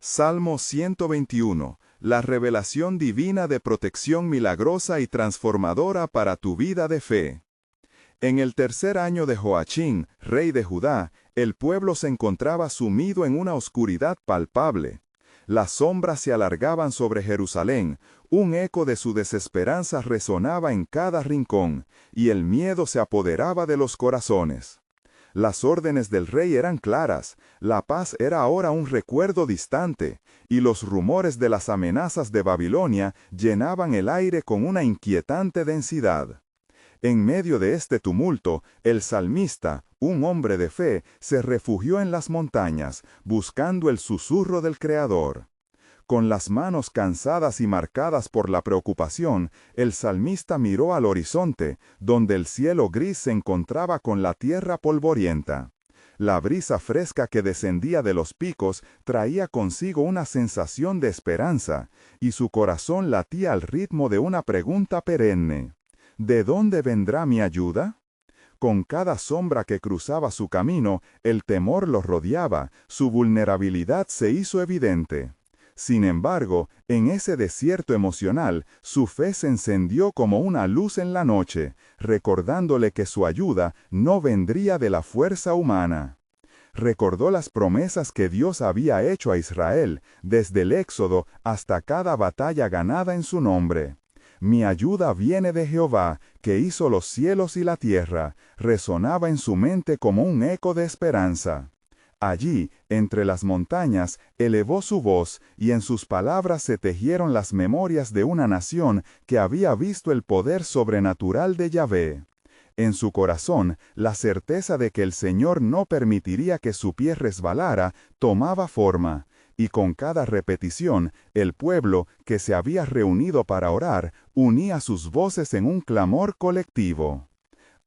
Salmo 121. La revelación divina de protección milagrosa y transformadora para tu vida de fe. En el tercer año de Joachín, rey de Judá, el pueblo se encontraba sumido en una oscuridad palpable. Las sombras se alargaban sobre Jerusalén, un eco de su desesperanza resonaba en cada rincón, y el miedo se apoderaba de los corazones. Las órdenes del rey eran claras, la paz era ahora un recuerdo distante, y los rumores de las amenazas de Babilonia llenaban el aire con una inquietante densidad. En medio de este tumulto, el salmista, un hombre de fe, se refugió en las montañas, buscando el susurro del Creador. Con las manos cansadas y marcadas por la preocupación, el salmista miró al horizonte, donde el cielo gris se encontraba con la tierra polvorienta. La brisa fresca que descendía de los picos traía consigo una sensación de esperanza, y su corazón latía al ritmo de una pregunta perenne. ¿De dónde vendrá mi ayuda? Con cada sombra que cruzaba su camino, el temor lo rodeaba, su vulnerabilidad se hizo evidente. Sin embargo, en ese desierto emocional, su fe se encendió como una luz en la noche, recordándole que su ayuda no vendría de la fuerza humana. Recordó las promesas que Dios había hecho a Israel, desde el Éxodo hasta cada batalla ganada en su nombre. Mi ayuda viene de Jehová, que hizo los cielos y la tierra, resonaba en su mente como un eco de esperanza. Allí, entre las montañas, elevó su voz, y en sus palabras se tejieron las memorias de una nación que había visto el poder sobrenatural de Yahvé. En su corazón, la certeza de que el Señor no permitiría que su pie resbalara, tomaba forma. Y con cada repetición, el pueblo, que se había reunido para orar, unía sus voces en un clamor colectivo.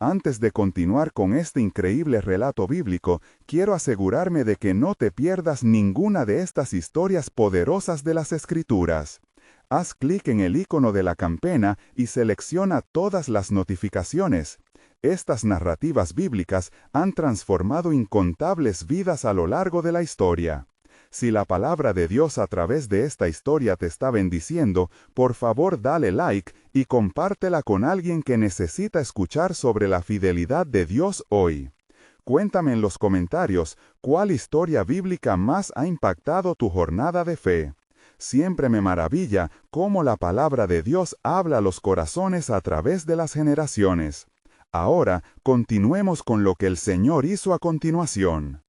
Antes de continuar con este increíble relato bíblico, quiero asegurarme de que no te pierdas ninguna de estas historias poderosas de las Escrituras. Haz clic en el icono de la campana y selecciona todas las notificaciones. Estas narrativas bíblicas han transformado incontables vidas a lo largo de la historia. Si la palabra de Dios a través de esta historia te está bendiciendo, por favor dale like y compártela con alguien que necesita escuchar sobre la fidelidad de Dios hoy. Cuéntame en los comentarios cuál historia bíblica más ha impactado tu jornada de fe. Siempre me maravilla cómo la palabra de Dios habla a los corazones a través de las generaciones. Ahora, continuemos con lo que el Señor hizo a continuación.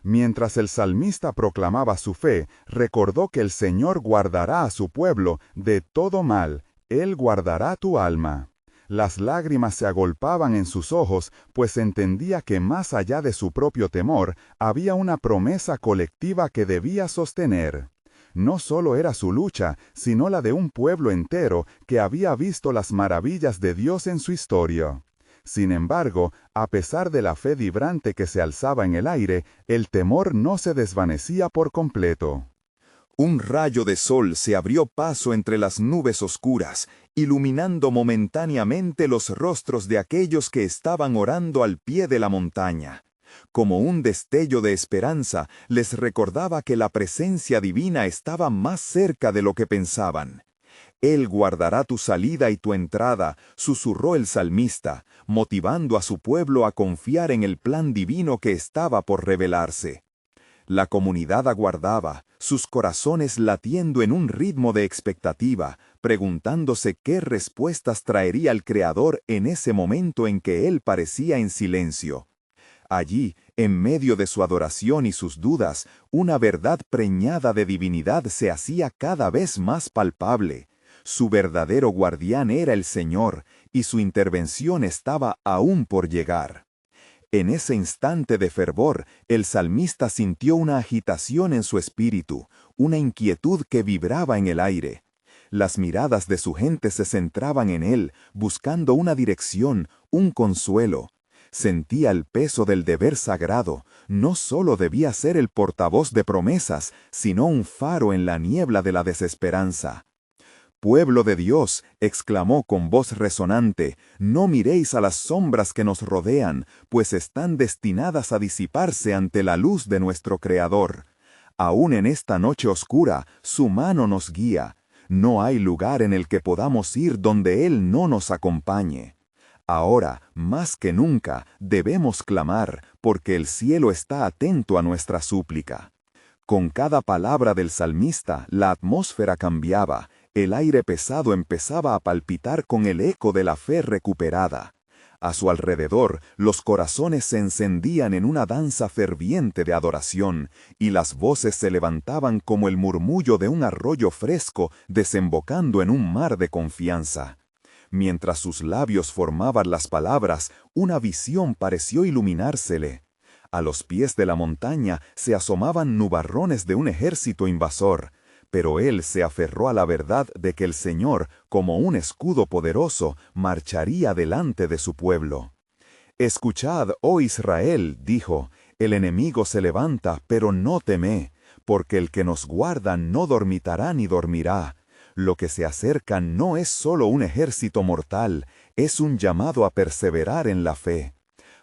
Mientras el salmista proclamaba su fe, recordó que el Señor guardará a su pueblo de todo mal, Él guardará tu alma. Las lágrimas se agolpaban en sus ojos, pues entendía que más allá de su propio temor, había una promesa colectiva que debía sostener. No solo era su lucha, sino la de un pueblo entero que había visto las maravillas de Dios en su historia. Sin embargo, a pesar de la fe vibrante que se alzaba en el aire, el temor no se desvanecía por completo. Un rayo de sol se abrió paso entre las nubes oscuras, iluminando momentáneamente los rostros de aquellos que estaban orando al pie de la montaña. Como un destello de esperanza, les recordaba que la presencia divina estaba más cerca de lo que pensaban. Él guardará tu salida y tu entrada, susurró el salmista, motivando a su pueblo a confiar en el plan divino que estaba por revelarse. La comunidad aguardaba, sus corazones latiendo en un ritmo de expectativa, preguntándose qué respuestas traería el Creador en ese momento en que él parecía en silencio. Allí, en medio de su adoración y sus dudas, una verdad preñada de divinidad se hacía cada vez más palpable. Su verdadero guardián era el Señor, y su intervención estaba aún por llegar. En ese instante de fervor, el salmista sintió una agitación en su espíritu, una inquietud que vibraba en el aire. Las miradas de su gente se centraban en él, buscando una dirección, un consuelo. Sentía el peso del deber sagrado. No solo debía ser el portavoz de promesas, sino un faro en la niebla de la desesperanza. «Pueblo de Dios», exclamó con voz resonante, «no miréis a las sombras que nos rodean, pues están destinadas a disiparse ante la luz de nuestro Creador. Aún en esta noche oscura, su mano nos guía. No hay lugar en el que podamos ir donde Él no nos acompañe. Ahora, más que nunca, debemos clamar, porque el cielo está atento a nuestra súplica. Con cada palabra del salmista, la atmósfera cambiaba, el aire pesado empezaba a palpitar con el eco de la fe recuperada. A su alrededor, los corazones se encendían en una danza ferviente de adoración, y las voces se levantaban como el murmullo de un arroyo fresco desembocando en un mar de confianza. Mientras sus labios formaban las palabras, una visión pareció iluminársele. A los pies de la montaña se asomaban nubarrones de un ejército invasor, pero él se aferró a la verdad de que el Señor, como un escudo poderoso, marcharía delante de su pueblo. «Escuchad, oh Israel», dijo, «el enemigo se levanta, pero no teme, porque el que nos guarda no dormitará ni dormirá. Lo que se acerca no es solo un ejército mortal, es un llamado a perseverar en la fe».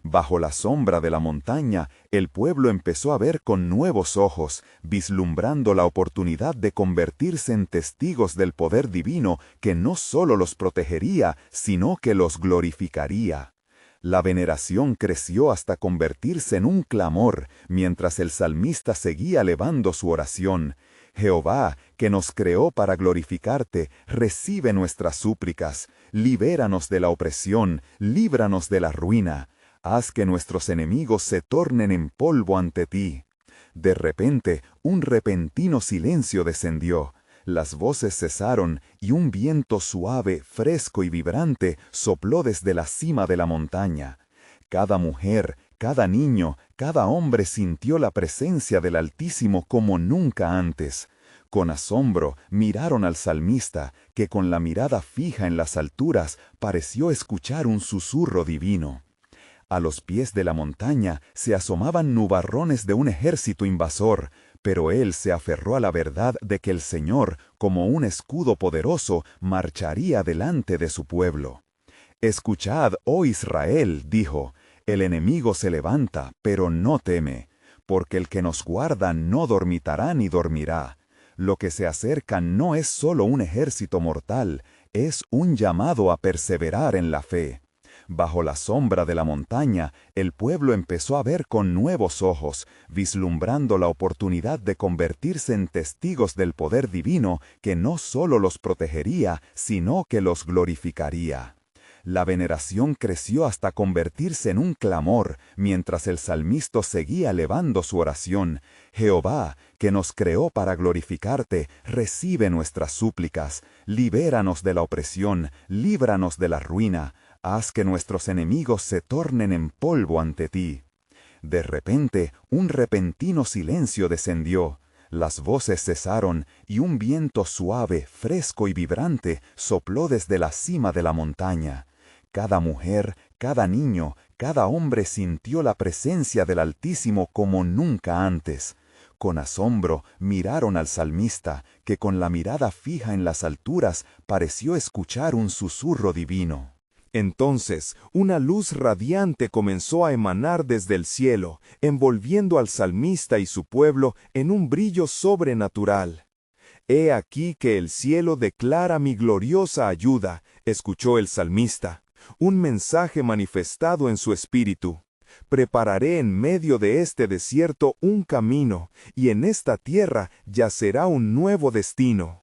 Bajo la sombra de la montaña, el pueblo empezó a ver con nuevos ojos, vislumbrando la oportunidad de convertirse en testigos del poder divino que no solo los protegería, sino que los glorificaría. La veneración creció hasta convertirse en un clamor, mientras el salmista seguía elevando su oración. «Jehová, que nos creó para glorificarte, recibe nuestras súplicas, libéranos de la opresión, líbranos de la ruina. Haz que nuestros enemigos se tornen en polvo ante ti». De repente, un repentino silencio descendió. Las voces cesaron y un viento suave, fresco y vibrante sopló desde la cima de la montaña. Cada mujer, cada niño, cada hombre sintió la presencia del Altísimo como nunca antes. Con asombro miraron al salmista, que con la mirada fija en las alturas pareció escuchar un susurro divino. A los pies de la montaña se asomaban nubarrones de un ejército invasor, pero él se aferró a la verdad de que el Señor, como un escudo poderoso, marcharía delante de su pueblo. «Escuchad, oh Israel», dijo, «el enemigo se levanta, pero no teme, porque el que nos guarda no dormitará ni dormirá. Lo que se acerca no es solo un ejército mortal, es un llamado a perseverar en la fe». Bajo la sombra de la montaña, el pueblo empezó a ver con nuevos ojos, vislumbrando la oportunidad de convertirse en testigos del poder divino que no solo los protegería, sino que los glorificaría. La veneración creció hasta convertirse en un clamor, mientras el salmista seguía elevando su oración. «Jehová, que nos creó para glorificarte, recibe nuestras súplicas, libéranos de la opresión, líbranos de la ruina. Haz que nuestros enemigos se tornen en polvo ante ti». De repente, un repentino silencio descendió. Las voces cesaron y un viento suave, fresco y vibrante sopló desde la cima de la montaña. Cada mujer, cada niño, cada hombre sintió la presencia del Altísimo como nunca antes. Con asombro miraron al salmista, que con la mirada fija en las alturas pareció escuchar un susurro divino. Entonces, una luz radiante comenzó a emanar desde el cielo, envolviendo al salmista y su pueblo en un brillo sobrenatural. «He aquí que el cielo declara mi gloriosa ayuda», escuchó el salmista, un mensaje manifestado en su espíritu. «Prepararé en medio de este desierto un camino, y en esta tierra yacerá un nuevo destino».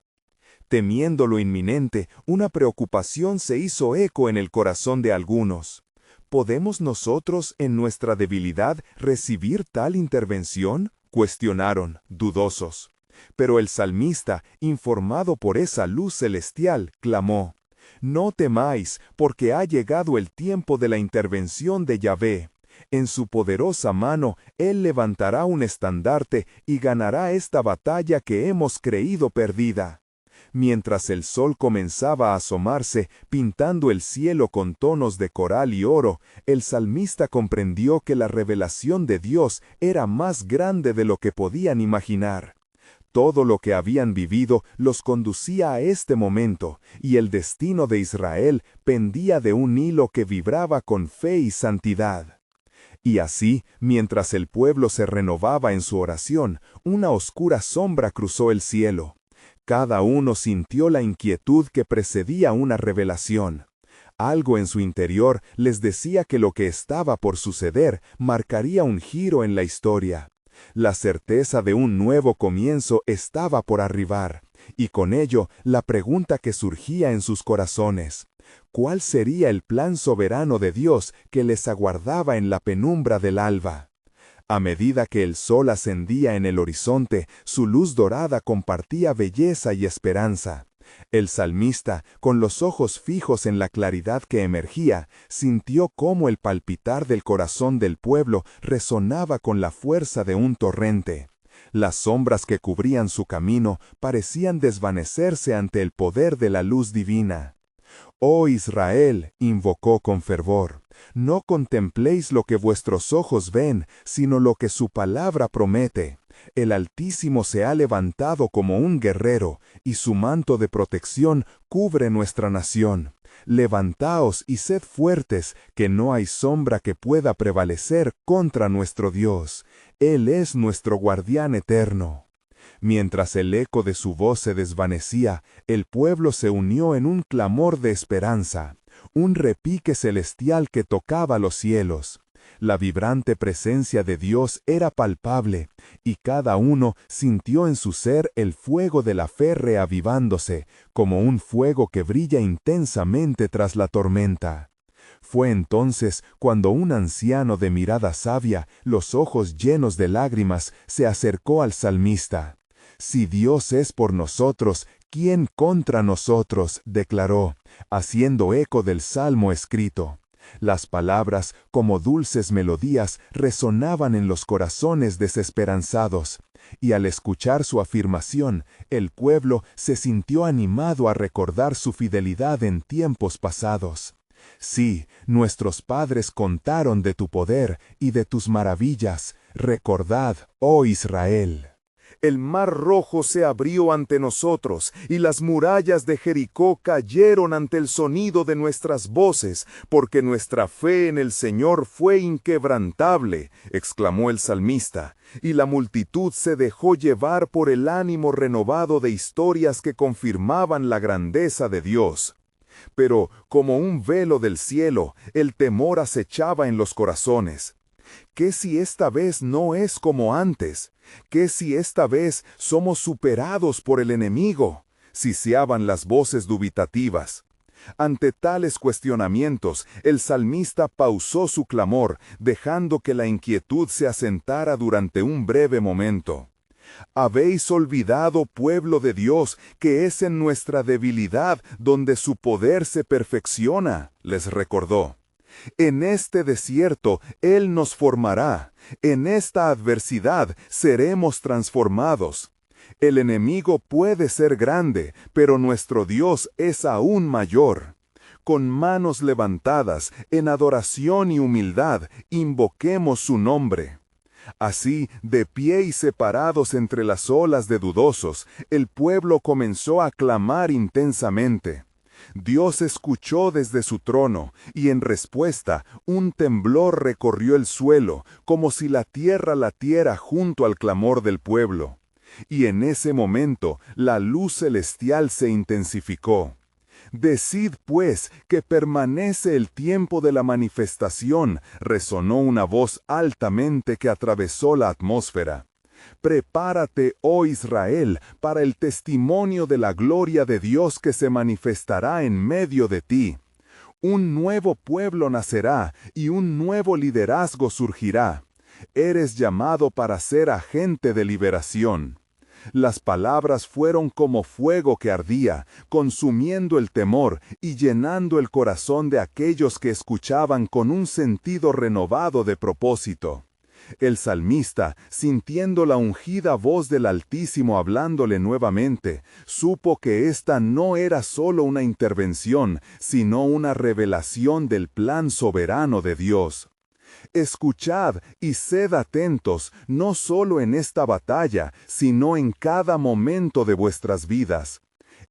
Temiendo lo inminente, una preocupación se hizo eco en el corazón de algunos. ¿Podemos nosotros, en nuestra debilidad, recibir tal intervención?, cuestionaron, dudosos. Pero el salmista, informado por esa luz celestial, clamó: «No temáis, porque ha llegado el tiempo de la intervención de Yahvé. En su poderosa mano, Él levantará un estandarte y ganará esta batalla que hemos creído perdida». Mientras el sol comenzaba a asomarse, pintando el cielo con tonos de coral y oro, el salmista comprendió que la revelación de Dios era más grande de lo que podían imaginar. Todo lo que habían vivido los conducía a este momento, y el destino de Israel pendía de un hilo que vibraba con fe y santidad. Y así, mientras el pueblo se renovaba en su oración, una oscura sombra cruzó el cielo. Cada uno sintió la inquietud que precedía una revelación. Algo en su interior les decía que lo que estaba por suceder marcaría un giro en la historia. La certeza de un nuevo comienzo estaba por arribar, y con ello la pregunta que surgía en sus corazones: ¿cuál sería el plan soberano de Dios que les aguardaba en la penumbra del alba? A medida que el sol ascendía en el horizonte, su luz dorada compartía belleza y esperanza. El salmista, con los ojos fijos en la claridad que emergía, sintió cómo el palpitar del corazón del pueblo resonaba con la fuerza de un torrente. Las sombras que cubrían su camino parecían desvanecerse ante el poder de la luz divina. «Oh Israel», invocó con fervor, «no contempléis lo que vuestros ojos ven, sino lo que su palabra promete. El Altísimo se ha levantado como un guerrero, y su manto de protección cubre nuestra nación. Levantaos y sed fuertes, que no hay sombra que pueda prevalecer contra nuestro Dios. Él es nuestro guardián eterno». Mientras el eco de su voz se desvanecía, el pueblo se unió en un clamor de esperanza, un repique celestial que tocaba los cielos. La vibrante presencia de Dios era palpable, y cada uno sintió en su ser el fuego de la fe reavivándose, como un fuego que brilla intensamente tras la tormenta. Fue entonces cuando un anciano de mirada sabia, los ojos llenos de lágrimas, se acercó al salmista. «Si Dios es por nosotros, ¿quién contra nosotros?», declaró, haciendo eco del salmo escrito. Las palabras, como dulces melodías, resonaban en los corazones desesperanzados, y al escuchar su afirmación, el pueblo se sintió animado a recordar su fidelidad en tiempos pasados. «Sí, nuestros padres contaron de tu poder y de tus maravillas. Recordad, oh Israel». El mar rojo se abrió ante nosotros, y las murallas de Jericó cayeron ante el sonido de nuestras voces, porque nuestra fe en el Señor fue inquebrantable, exclamó el salmista, y la multitud se dejó llevar por el ánimo renovado de historias que confirmaban la grandeza de Dios. Pero, como un velo del cielo, el temor acechaba en los corazones. ¿Qué si esta vez no es como antes? ¿Qué si esta vez somos superados por el enemigo?, ciciaban las voces dubitativas. Ante tales cuestionamientos, el salmista pausó su clamor, dejando que la inquietud se asentara durante un breve momento. «Habéis olvidado, pueblo de Dios, que es en nuestra debilidad donde su poder se perfecciona», les recordó. «En este desierto Él nos formará, en esta adversidad seremos transformados. El enemigo puede ser grande, pero nuestro Dios es aún mayor. Con manos levantadas, en adoración y humildad, invoquemos su nombre». Así, de pie y separados entre las olas de dudosos, el pueblo comenzó a clamar intensamente. Dios escuchó desde su trono, y en respuesta, un temblor recorrió el suelo, como si la tierra latiera junto al clamor del pueblo. Y en ese momento, la luz celestial se intensificó. «Decid, pues, que permanece el tiempo de la manifestación», resonó una voz altamente que atravesó la atmósfera. «Prepárate, oh Israel, para el testimonio de la gloria de Dios que se manifestará en medio de ti. Un nuevo pueblo nacerá y un nuevo liderazgo surgirá. Eres llamado para ser agente de liberación». Las palabras fueron como fuego que ardía, consumiendo el temor y llenando el corazón de aquellos que escuchaban con un sentido renovado de propósito. El salmista, sintiendo la ungida voz del Altísimo hablándole nuevamente, supo que esta no era solo una intervención, sino una revelación del plan soberano de Dios. «Escuchad y sed atentos, no solo en esta batalla, sino en cada momento de vuestras vidas.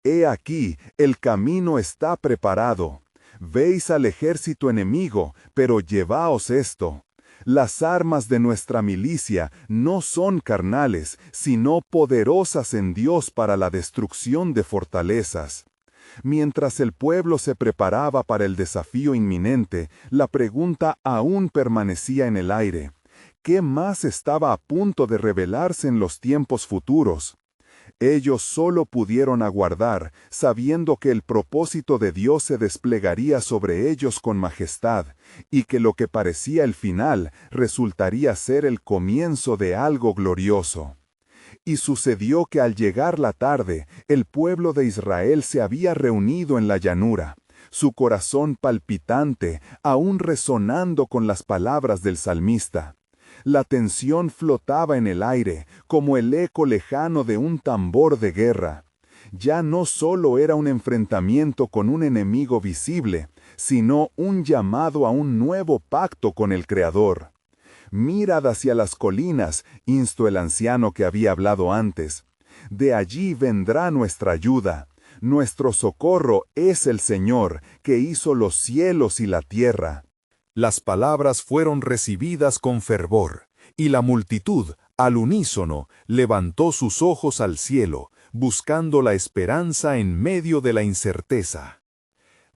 He aquí, el camino está preparado. Veis al ejército enemigo, pero llevaos esto. Las armas de nuestra milicia no son carnales, sino poderosas en Dios para la destrucción de fortalezas. Mientras el pueblo se preparaba para el desafío inminente, la pregunta aún permanecía en el aire. ¿Qué más estaba a punto de revelarse en los tiempos futuros? Ellos solo pudieron aguardar, sabiendo que el propósito de Dios se desplegaría sobre ellos con majestad, y que lo que parecía el final resultaría ser el comienzo de algo glorioso. Y sucedió que al llegar la tarde, el pueblo de Israel se había reunido en la llanura, su corazón palpitante, aún resonando con las palabras del salmista. La tensión flotaba en el aire, como el eco lejano de un tambor de guerra. Ya no solo era un enfrentamiento con un enemigo visible, sino un llamado a un nuevo pacto con el Creador. «Mirad hacia las colinas», instó el anciano que había hablado antes. «De allí vendrá nuestra ayuda. Nuestro socorro es el Señor, que hizo los cielos y la tierra». Las palabras fueron recibidas con fervor, y la multitud, al unísono, levantó sus ojos al cielo, buscando la esperanza en medio de la incerteza.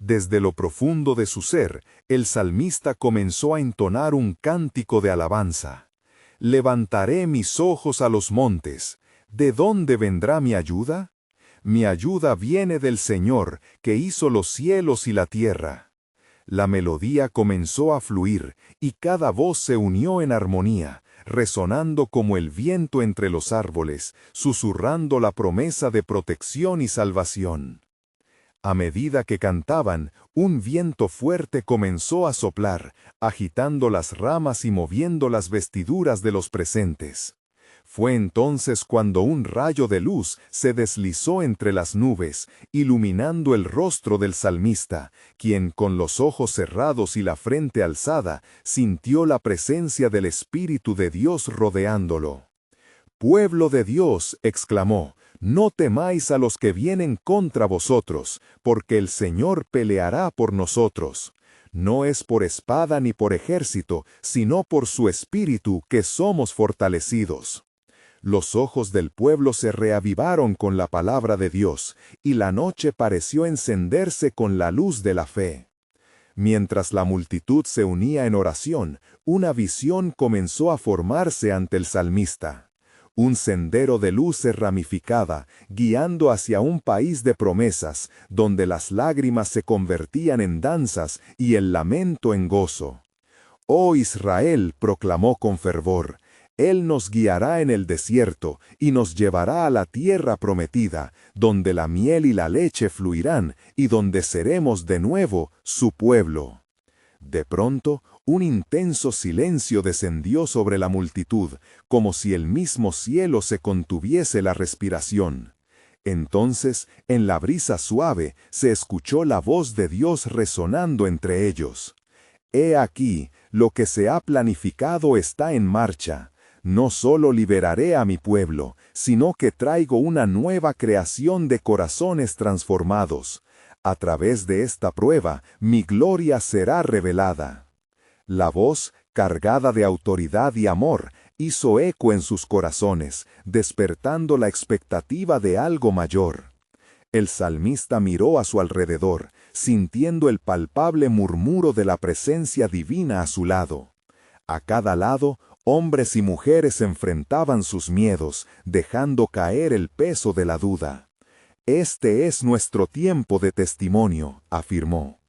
Desde lo profundo de su ser, el salmista comenzó a entonar un cántico de alabanza. «Levantaré mis ojos a los montes. ¿De dónde vendrá mi ayuda? Mi ayuda viene del Señor, que hizo los cielos y la tierra». La melodía comenzó a fluir, y cada voz se unió en armonía, resonando como el viento entre los árboles, susurrando la promesa de protección y salvación. A medida que cantaban, un viento fuerte comenzó a soplar, agitando las ramas y moviendo las vestiduras de los presentes. Fue entonces cuando un rayo de luz se deslizó entre las nubes, iluminando el rostro del salmista, quien, con los ojos cerrados y la frente alzada, sintió la presencia del Espíritu de Dios rodeándolo. «Pueblo de Dios», exclamó, «no temáis a los que vienen contra vosotros, porque el Señor peleará por nosotros. No es por espada ni por ejército, sino por su Espíritu que somos fortalecidos». Los ojos del pueblo se reavivaron con la palabra de Dios, y la noche pareció encenderse con la luz de la fe. Mientras la multitud se unía en oración, una visión comenzó a formarse ante el salmista. Un sendero de luz se ramificaba, guiando hacia un país de promesas, donde las lágrimas se convertían en danzas y el lamento en gozo. «Oh Israel», proclamó con fervor, «Él nos guiará en el desierto y nos llevará a la tierra prometida, donde la miel y la leche fluirán y donde seremos de nuevo su pueblo». De pronto, un intenso silencio descendió sobre la multitud, como si el mismo cielo se contuviese la respiración. Entonces, en la brisa suave, se escuchó la voz de Dios resonando entre ellos. «He aquí, lo que se ha planificado está en marcha. No solo liberaré a mi pueblo, sino que traigo una nueva creación de corazones transformados. A través de esta prueba, mi gloria será revelada». La voz, cargada de autoridad y amor, hizo eco en sus corazones, despertando la expectativa de algo mayor. El salmista miró a su alrededor, sintiendo el palpable murmuro de la presencia divina a su lado. A cada lado, hombres y mujeres enfrentaban sus miedos, dejando caer el peso de la duda. «Este es nuestro tiempo de testimonio», afirmó.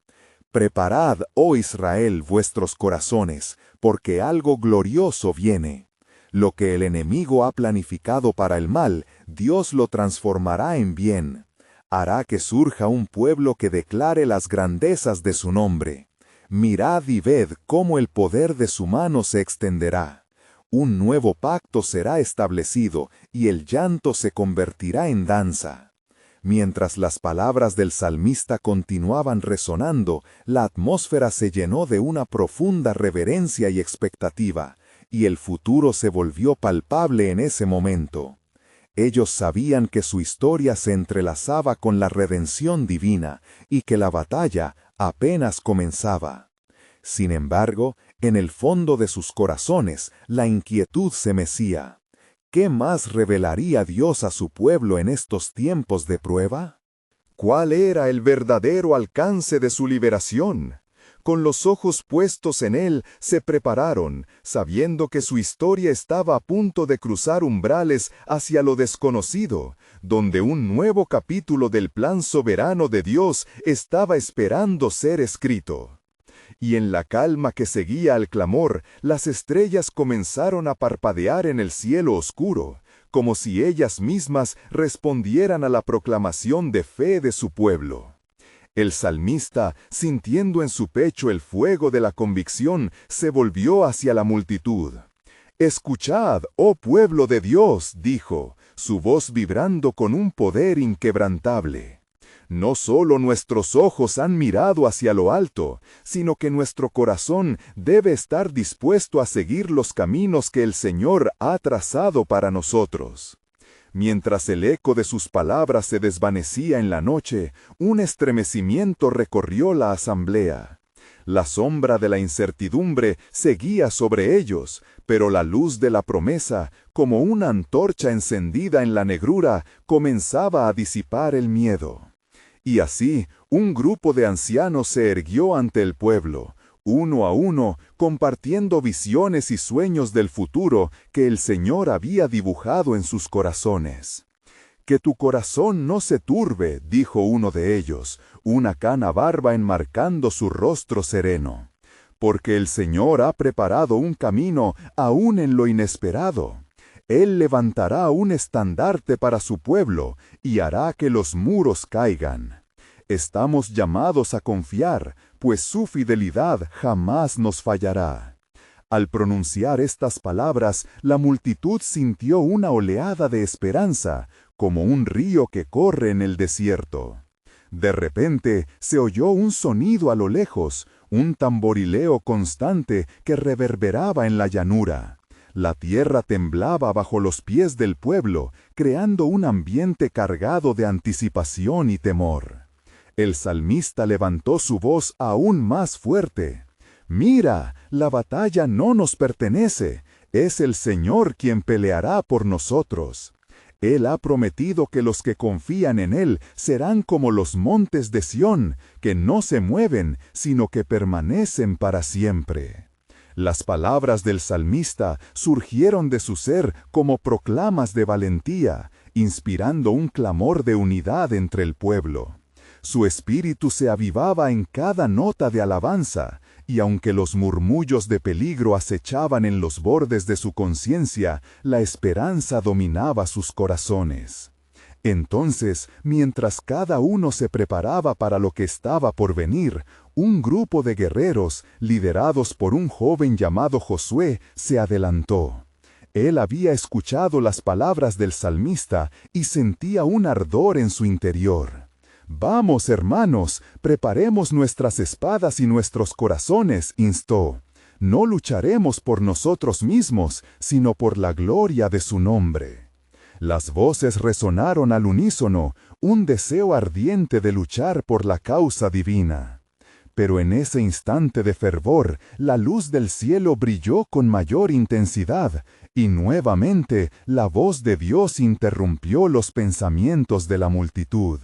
«Preparad, oh Israel, vuestros corazones, porque algo glorioso viene. Lo que el enemigo ha planificado para el mal, Dios lo transformará en bien. Hará que surja un pueblo que declare las grandezas de su nombre. Mirad y ved cómo el poder de su mano se extenderá. Un nuevo pacto será establecido, y el llanto se convertirá en danza». Mientras las palabras del salmista continuaban resonando, la atmósfera se llenó de una profunda reverencia y expectativa, y el futuro se volvió palpable en ese momento. Ellos sabían que su historia se entrelazaba con la redención divina, y que la batalla apenas comenzaba. Sin embargo, en el fondo de sus corazones, la inquietud se mecía. ¿Qué más revelaría Dios a su pueblo en estos tiempos de prueba? ¿Cuál era el verdadero alcance de su liberación? Con los ojos puestos en él, se prepararon, sabiendo que su historia estaba a punto de cruzar umbrales hacia lo desconocido, donde un nuevo capítulo del plan soberano de Dios estaba esperando ser escrito. Y en la calma que seguía al clamor, las estrellas comenzaron a parpadear en el cielo oscuro, como si ellas mismas respondieran a la proclamación de fe de su pueblo. El salmista, sintiendo en su pecho el fuego de la convicción, se volvió hacia la multitud. «Escuchad, oh pueblo de Dios», dijo, su voz vibrando con un poder inquebrantable. No solo nuestros ojos han mirado hacia lo alto, sino que nuestro corazón debe estar dispuesto a seguir los caminos que el Señor ha trazado para nosotros. Mientras el eco de sus palabras se desvanecía en la noche, un estremecimiento recorrió la asamblea. La sombra de la incertidumbre seguía sobre ellos, pero la luz de la promesa, como una antorcha encendida en la negrura, comenzaba a disipar el miedo. Y así, un grupo de ancianos se erguió ante el pueblo, uno a uno, compartiendo visiones y sueños del futuro que el Señor había dibujado en sus corazones. «Que tu corazón no se turbe», dijo uno de ellos, una cana barba enmarcando su rostro sereno, «porque el Señor ha preparado un camino aún en lo inesperado. Él levantará un estandarte para su pueblo y hará que los muros caigan. Estamos llamados a confiar, pues su fidelidad jamás nos fallará». Al pronunciar estas palabras, la multitud sintió una oleada de esperanza, como un río que corre en el desierto. De repente se oyó un sonido a lo lejos, un tamborileo constante que reverberaba en la llanura. La tierra temblaba bajo los pies del pueblo, creando un ambiente cargado de anticipación y temor. El salmista levantó su voz aún más fuerte. «Mira, la batalla no nos pertenece, es el Señor quien peleará por nosotros. Él ha prometido que los que confían en Él serán como los montes de Sión, que no se mueven, sino que permanecen para siempre». Las palabras del salmista surgieron de su ser como proclamas de valentía, inspirando un clamor de unidad entre el pueblo. Su espíritu se avivaba en cada nota de alabanza, y aunque los murmullos de peligro acechaban en los bordes de su conciencia, la esperanza dominaba sus corazones. Entonces, mientras cada uno se preparaba para lo que estaba por venir, un grupo de guerreros, liderados por un joven llamado Josué, se adelantó. Él había escuchado las palabras del salmista y sentía un ardor en su interior. «Vamos, hermanos, preparemos nuestras espadas y nuestros corazones», instó. «No lucharemos por nosotros mismos, sino por la gloria de su nombre». Las voces resonaron al unísono, un deseo ardiente de luchar por la causa divina. Pero en ese instante de fervor, la luz del cielo brilló con mayor intensidad, y nuevamente la voz de Dios interrumpió los pensamientos de la multitud.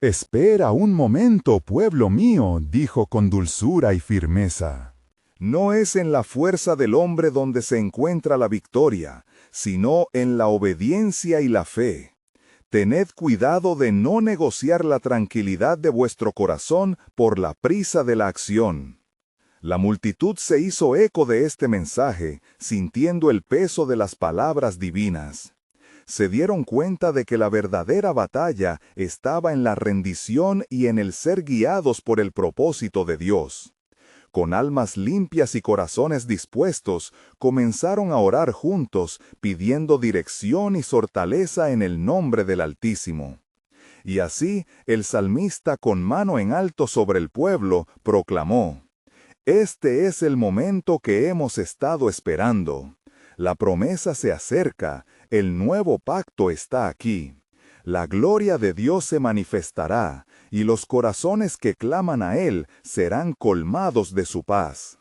«Espera un momento, pueblo mío», dijo con dulzura y firmeza. No es en la fuerza del hombre donde se encuentra la victoria, sino en la obediencia y la fe. Tened cuidado de no negociar la tranquilidad de vuestro corazón por la prisa de la acción. La multitud se hizo eco de este mensaje, sintiendo el peso de las palabras divinas. Se dieron cuenta de que la verdadera batalla estaba en la rendición y en el ser guiados por el propósito de Dios. Con almas limpias y corazones dispuestos, comenzaron a orar juntos, pidiendo dirección y fortaleza en el nombre del Altísimo. Y así, el salmista, con mano en alto sobre el pueblo, proclamó: «Este es el momento que hemos estado esperando. La promesa se acerca, el nuevo pacto está aquí. La gloria de Dios se manifestará, y los corazones que claman a Él serán colmados de su paz.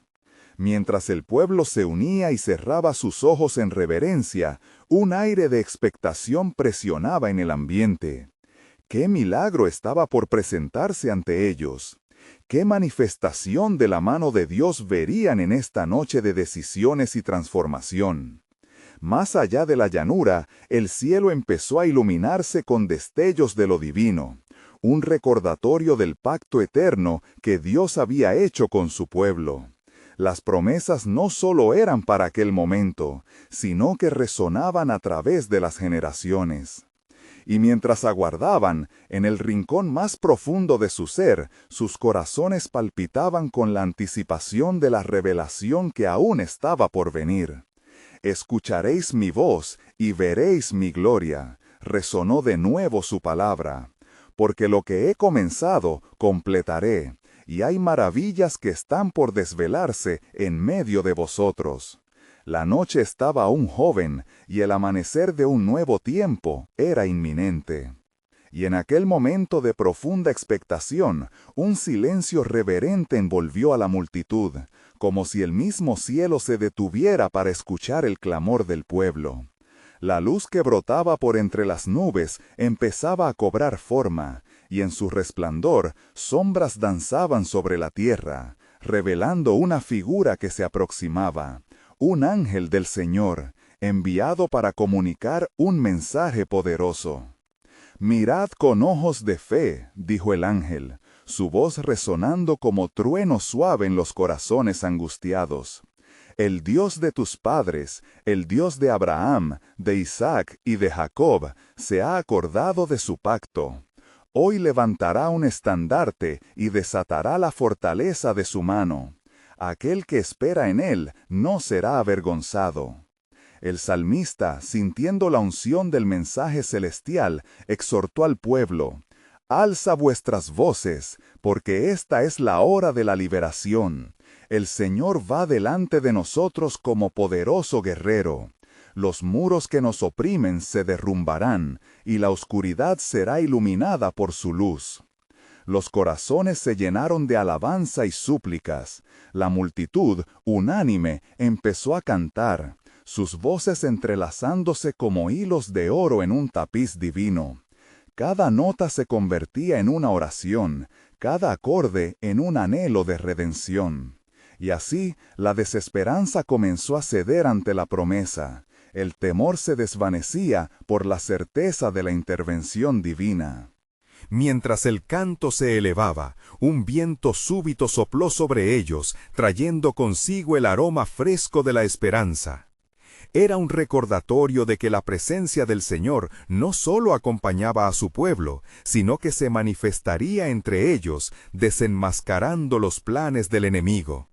Mientras el pueblo se unía y cerraba sus ojos en reverencia, un aire de expectación presionaba en el ambiente. ¿Qué milagro estaba por presentarse ante ellos? ¿Qué manifestación de la mano de Dios verían en esta noche de decisiones y transformación? Más allá de la llanura, el cielo empezó a iluminarse con destellos de lo divino, un recordatorio del pacto eterno que Dios había hecho con su pueblo. Las promesas no solo eran para aquel momento, sino que resonaban a través de las generaciones. Y mientras aguardaban, en el rincón más profundo de su ser, sus corazones palpitaban con la anticipación de la revelación que aún estaba por venir. Escucharéis mi voz y veréis mi gloria, resonó de nuevo su palabra. Porque lo que he comenzado, completaré, y hay maravillas que están por desvelarse en medio de vosotros. La noche estaba aún joven, y el amanecer de un nuevo tiempo era inminente. Y en aquel momento de profunda expectación, un silencio reverente envolvió a la multitud, como si el mismo cielo se detuviera para escuchar el clamor del pueblo. La luz que brotaba por entre las nubes empezaba a cobrar forma, y en su resplandor sombras danzaban sobre la tierra, revelando una figura que se aproximaba, un ángel del Señor, enviado para comunicar un mensaje poderoso. «Mirad con ojos de fe», dijo el ángel, su voz resonando como trueno suave en los corazones angustiados. «El Dios de tus padres, el Dios de Abraham, de Isaac y de Jacob, se ha acordado de su pacto. Hoy levantará un estandarte y desatará la fortaleza de su mano. Aquel que espera en él no será avergonzado». El salmista, sintiendo la unción del mensaje celestial, exhortó al pueblo: «Alza vuestras voces, porque esta es la hora de la liberación. El Señor va delante de nosotros como poderoso guerrero. Los muros que nos oprimen se derrumbarán, y la oscuridad será iluminada por su luz». Los corazones se llenaron de alabanza y súplicas. La multitud, unánime, empezó a cantar, sus voces entrelazándose como hilos de oro en un tapiz divino. Cada nota se convertía en una oración, cada acorde en un anhelo de redención. Y así, la desesperanza comenzó a ceder ante la promesa. El temor se desvanecía por la certeza de la intervención divina. Mientras el canto se elevaba, un viento súbito sopló sobre ellos, trayendo consigo el aroma fresco de la esperanza. Era un recordatorio de que la presencia del Señor no solo acompañaba a su pueblo, sino que se manifestaría entre ellos, desenmascarando los planes del enemigo.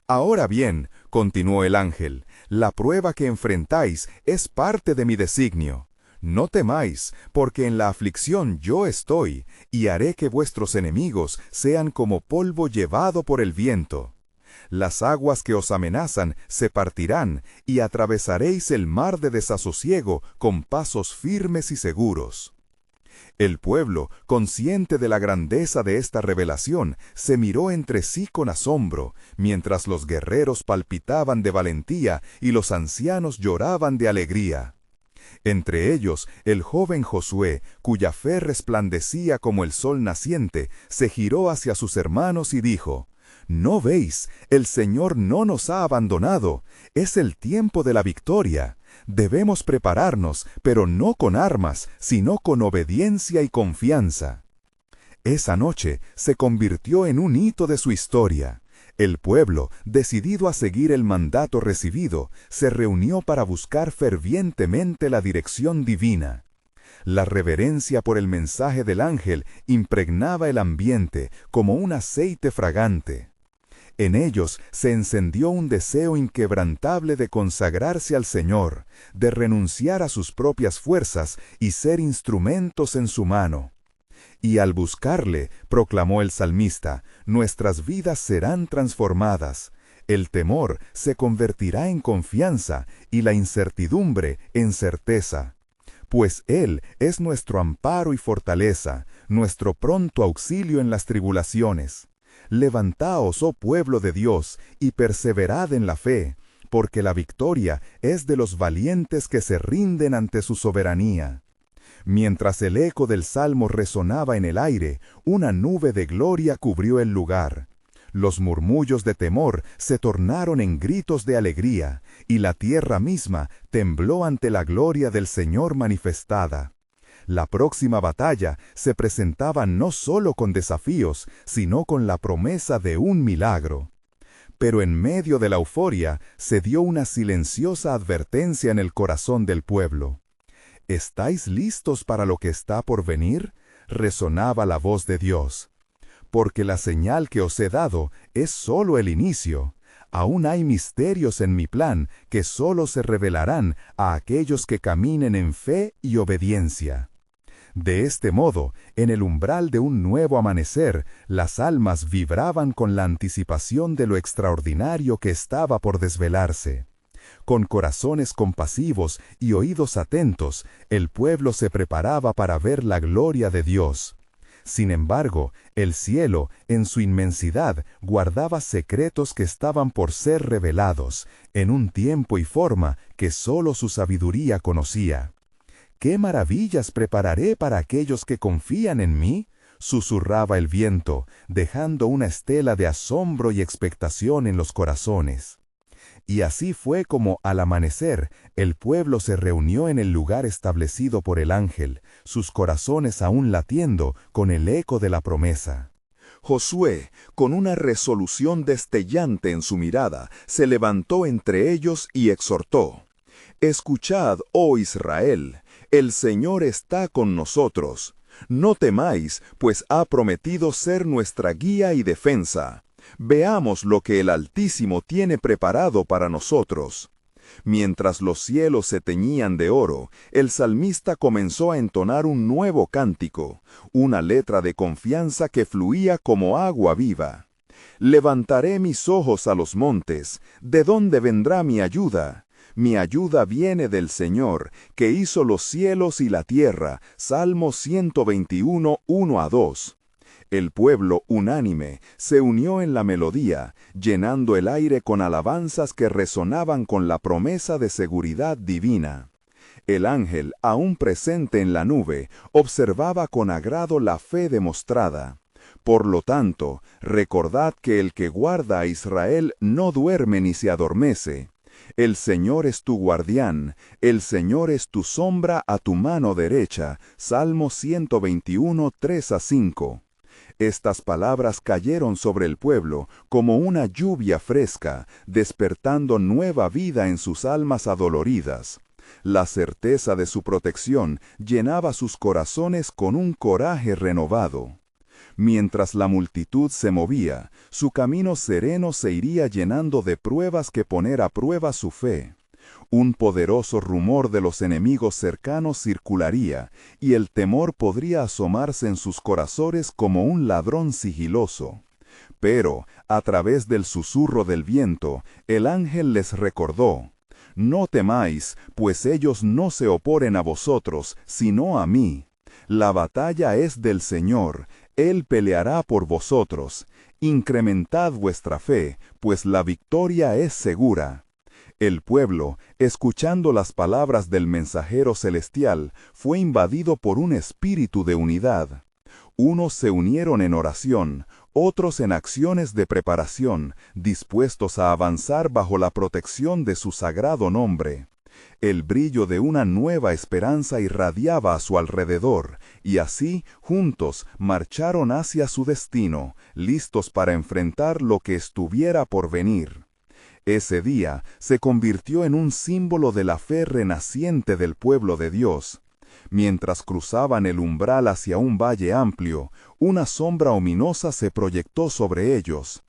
«Ahora bien», continuó el ángel, «la prueba que enfrentáis es parte de mi designio. No temáis, porque en la aflicción yo estoy, y haré que vuestros enemigos sean como polvo llevado por el viento. Las aguas que os amenazan se partirán, y atravesaréis el mar de desasosiego con pasos firmes y seguros». El pueblo, consciente de la grandeza de esta revelación, se miró entre sí con asombro, mientras los guerreros palpitaban de valentía y los ancianos lloraban de alegría. Entre ellos, el joven Josué, cuya fe resplandecía como el sol naciente, se giró hacia sus hermanos y dijo: «¿No veis? El Señor no nos ha abandonado. Es el tiempo de la victoria. Debemos prepararnos, pero no con armas, sino con obediencia y confianza». Esa noche se convirtió en un hito de su historia. El pueblo, decidido a seguir el mandato recibido, se reunió para buscar fervientemente la dirección divina. La reverencia por el mensaje del ángel impregnaba el ambiente como un aceite fragante. En ellos se encendió un deseo inquebrantable de consagrarse al Señor, de renunciar a sus propias fuerzas y ser instrumentos en su mano. «Y al buscarle», proclamó el salmista, «nuestras vidas serán transformadas. El temor se convertirá en confianza y la incertidumbre en certeza. pues Él es nuestro amparo y fortaleza, nuestro pronto auxilio en las tribulaciones. Levantaos, oh pueblo de Dios, y perseverad en la fe, porque la victoria es de los valientes que se rinden ante su soberanía. Mientras el eco del salmo resonaba en el aire, una nube de gloria cubrió el lugar. Los murmullos de temor se tornaron en gritos de alegría, y la tierra misma tembló ante la gloria del Señor manifestada. La próxima batalla se presentaba no solo con desafíos, sino con la promesa de un milagro. Pero en medio de la euforia se dio una silenciosa advertencia en el corazón del pueblo. ¿Estáis listos para lo que está por venir?, resonaba la voz de Dios. Porque la señal que os he dado es solo el inicio. Aún hay misterios en mi plan que solo se revelarán a aquellos que caminen en fe y obediencia. De este modo, en el umbral de un nuevo amanecer, las almas vibraban con la anticipación de lo extraordinario que estaba por desvelarse. Con corazones compasivos y oídos atentos, el pueblo se preparaba para ver la gloria de Dios. Sin embargo, el cielo, en su inmensidad, guardaba secretos que estaban por ser revelados, en un tiempo y forma que sólo su sabiduría conocía. ¿Qué maravillas prepararé para aquellos que confían en mí?, susurraba el viento, dejando una estela de asombro y expectación en los corazones. Y así fue como, al amanecer, el pueblo se reunió en el lugar establecido por el ángel, sus corazones aún latiendo con el eco de la promesa. Josué, con una resolución destellante en su mirada, se levantó entre ellos y exhortó: «Escuchad, oh Israel, el Señor está con nosotros. No temáis, pues ha prometido ser nuestra guía y defensa. Veamos lo que el Altísimo tiene preparado para nosotros». Mientras los cielos se teñían de oro, el salmista comenzó a entonar un nuevo cántico, una letra de confianza que fluía como agua viva. «Levantaré mis ojos a los montes, ¿de dónde vendrá mi ayuda? Mi ayuda viene del Señor, que hizo los cielos y la tierra». Salmo 121, 1-2. El pueblo, unánime, se unió en la melodía, llenando el aire con alabanzas que resonaban con la promesa de seguridad divina. El ángel, aún presente en la nube, observaba con agrado la fe demostrada. Por lo tanto, recordad que el que guarda a Israel no duerme ni se adormece. El Señor es tu guardián, el Señor es tu sombra a tu mano derecha. Salmo 121, 3-5. Estas palabras cayeron sobre el pueblo como una lluvia fresca, despertando nueva vida en sus almas adoloridas. La certeza de su protección llenaba sus corazones con un coraje renovado. Mientras la multitud se movía, su camino sereno se iría llenando de pruebas que poner a prueba su fe. Un poderoso rumor de los enemigos cercanos circularía, y el temor podría asomarse en sus corazones como un ladrón sigiloso. Pero, a través del susurro del viento, el ángel les recordó: «No temáis, pues ellos no se oponen a vosotros, sino a mí. La batalla es del Señor, Él peleará por vosotros. Incrementad vuestra fe, pues la victoria es segura». El pueblo, escuchando las palabras del mensajero celestial, fue invadido por un espíritu de unidad. Unos se unieron en oración, otros en acciones de preparación, dispuestos a avanzar bajo la protección de su sagrado nombre. El brillo de una nueva esperanza irradiaba a su alrededor, y así, juntos, marcharon hacia su destino, listos para enfrentar lo que estuviera por venir. Ese día se convirtió en un símbolo de la fe renaciente del pueblo de Dios. Mientras cruzaban el umbral hacia un valle amplio, una sombra ominosa se proyectó sobre ellos.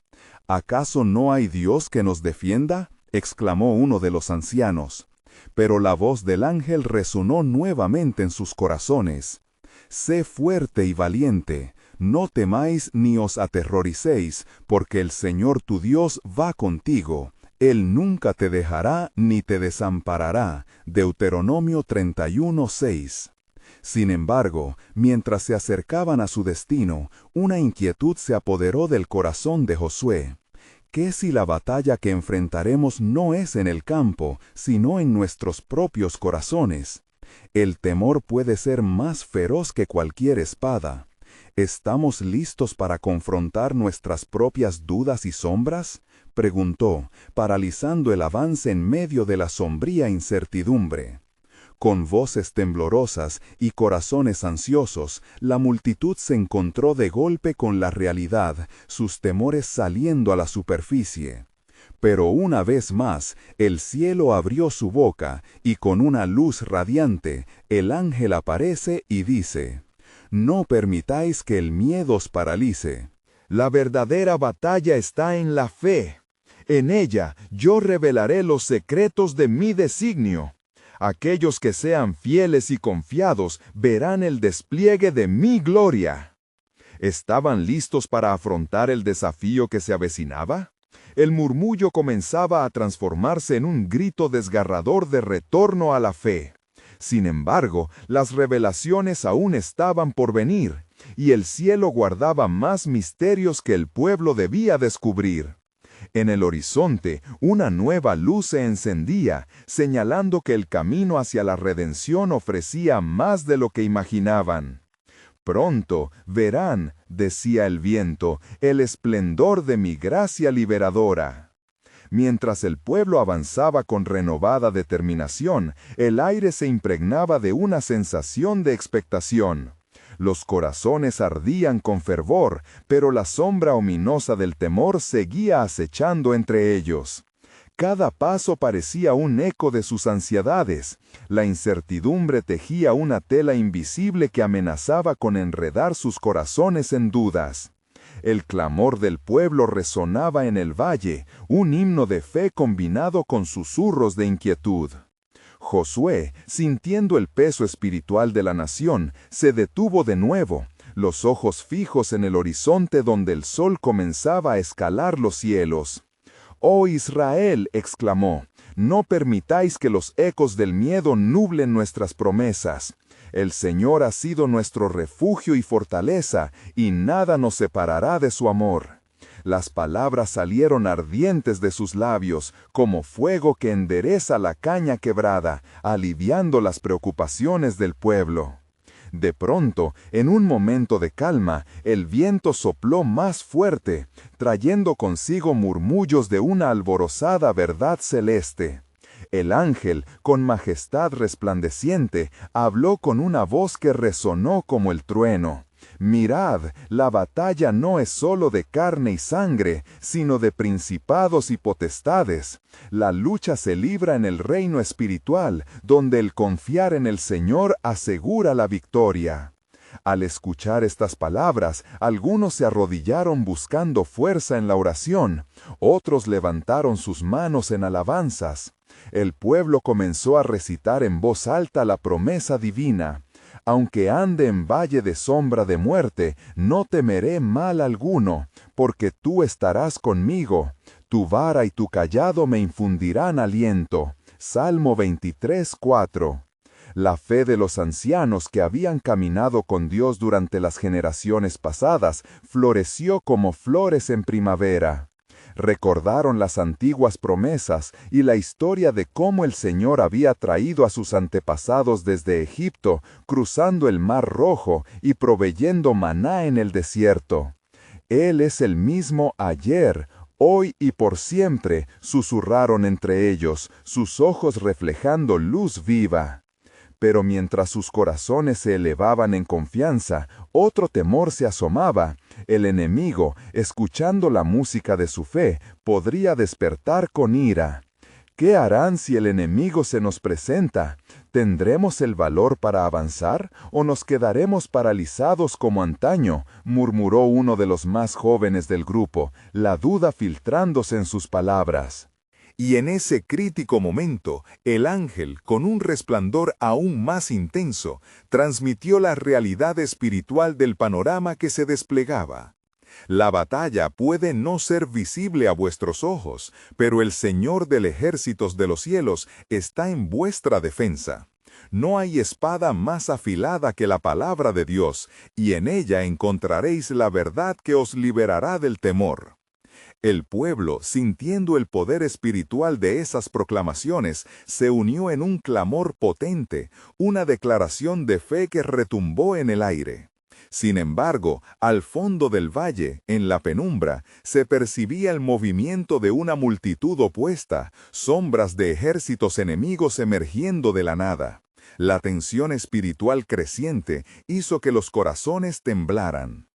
«¿Acaso no hay Dios que nos defienda?», exclamó uno de los ancianos. Pero la voz del ángel resonó nuevamente en sus corazones: «Sé fuerte y valiente, no temáis ni os aterroricéis, porque el Señor tu Dios va contigo. Él nunca te dejará ni te desamparará. Deuteronomio 31:6. Sin embargo, mientras se acercaban a su destino, una inquietud se apoderó del corazón de Josué. ¿Qué si la batalla que enfrentaremos no es en el campo, sino en nuestros propios corazones? El temor puede ser más feroz que cualquier espada. ¿Estamos listos para confrontar nuestras propias dudas y sombras?, preguntó, paralizando el avance en medio de la sombría incertidumbre. Con voces temblorosas y corazones ansiosos, la multitud se encontró de golpe con la realidad, sus temores saliendo a la superficie. Pero una vez más, el cielo abrió su boca, y con una luz radiante, el ángel aparece y dice: «No permitáis que el miedo os paralice. La verdadera batalla está en la fe. En ella yo revelaré los secretos de mi designio. Aquellos que sean fieles y confiados verán el despliegue de mi gloria». ¿Estaban listos para afrontar el desafío que se avecinaba? El murmullo comenzaba a transformarse en un grito desgarrador de retorno a la fe. Sin embargo, las revelaciones aún estaban por venir, y el cielo guardaba más misterios que el pueblo debía descubrir. En el horizonte, una nueva luz se encendía, señalando que el camino hacia la redención ofrecía más de lo que imaginaban. «Pronto verán», decía el viento, «el esplendor de mi gracia liberadora». Mientras el pueblo avanzaba con renovada determinación, el aire se impregnaba de una sensación de expectación. Los corazones ardían con fervor, pero la sombra ominosa del temor seguía acechando entre ellos. Cada paso parecía un eco de sus ansiedades. La incertidumbre tejía una tela invisible que amenazaba con enredar sus corazones en dudas. El clamor del pueblo resonaba en el valle, un himno de fe combinado con susurros de inquietud. Josué, sintiendo el peso espiritual de la nación, se detuvo de nuevo, los ojos fijos en el horizonte donde el sol comenzaba a escalar los cielos. «Oh Israel», exclamó, «no permitáis que los ecos del miedo nublen nuestras promesas. El Señor ha sido nuestro refugio y fortaleza, y nada nos separará de su amor». Las palabras salieron ardientes de sus labios, como fuego que endereza la caña quebrada, aliviando las preocupaciones del pueblo. De pronto, en un momento de calma, el viento sopló más fuerte, trayendo consigo murmullos de una alborozada verdad celeste. El ángel, con majestad resplandeciente, habló con una voz que resonó como el trueno. «Mirad, la batalla no es solo de carne y sangre, sino de principados y potestades. La lucha se libra en el reino espiritual, donde el confiar en el Señor asegura la victoria». Al escuchar estas palabras, algunos se arrodillaron buscando fuerza en la oración, otros levantaron sus manos en alabanzas. El pueblo comenzó a recitar en voz alta la promesa divina: «Aunque ande en valle de sombra de muerte, no temeré mal alguno, porque tú estarás conmigo. Tu vara y tu cayado me infundirán aliento». Salmo 23:4. La fe de los ancianos que habían caminado con Dios durante las generaciones pasadas floreció como flores en primavera. Recordaron las antiguas promesas y la historia de cómo el Señor había traído a sus antepasados desde Egipto, cruzando el Mar Rojo y proveyendo maná en el desierto. Él es el mismo ayer, hoy y por siempre, susurraron entre ellos, sus ojos reflejando luz viva. Pero mientras sus corazones se elevaban en confianza, otro temor se asomaba. El enemigo, escuchando la música de su fe, podría despertar con ira. ¿Qué harán si el enemigo se nos presenta? ¿Tendremos el valor para avanzar o nos quedaremos paralizados como antaño?, murmuró uno de los más jóvenes del grupo, la duda filtrándose en sus palabras. Y en ese crítico momento, el ángel, con un resplandor aún más intenso, transmitió la realidad espiritual del panorama que se desplegaba. La batalla puede no ser visible a vuestros ojos, pero el Señor del ejércitos de los cielos está en vuestra defensa. No hay espada más afilada que la palabra de Dios, y en ella encontraréis la verdad que os liberará del temor. El pueblo, sintiendo el poder espiritual de esas proclamaciones, se unió en un clamor potente, una declaración de fe que retumbó en el aire. Sin embargo, al fondo del valle, en la penumbra, se percibía el movimiento de una multitud opuesta, sombras de ejércitos enemigos emergiendo de la nada. La tensión espiritual creciente hizo que los corazones temblaran.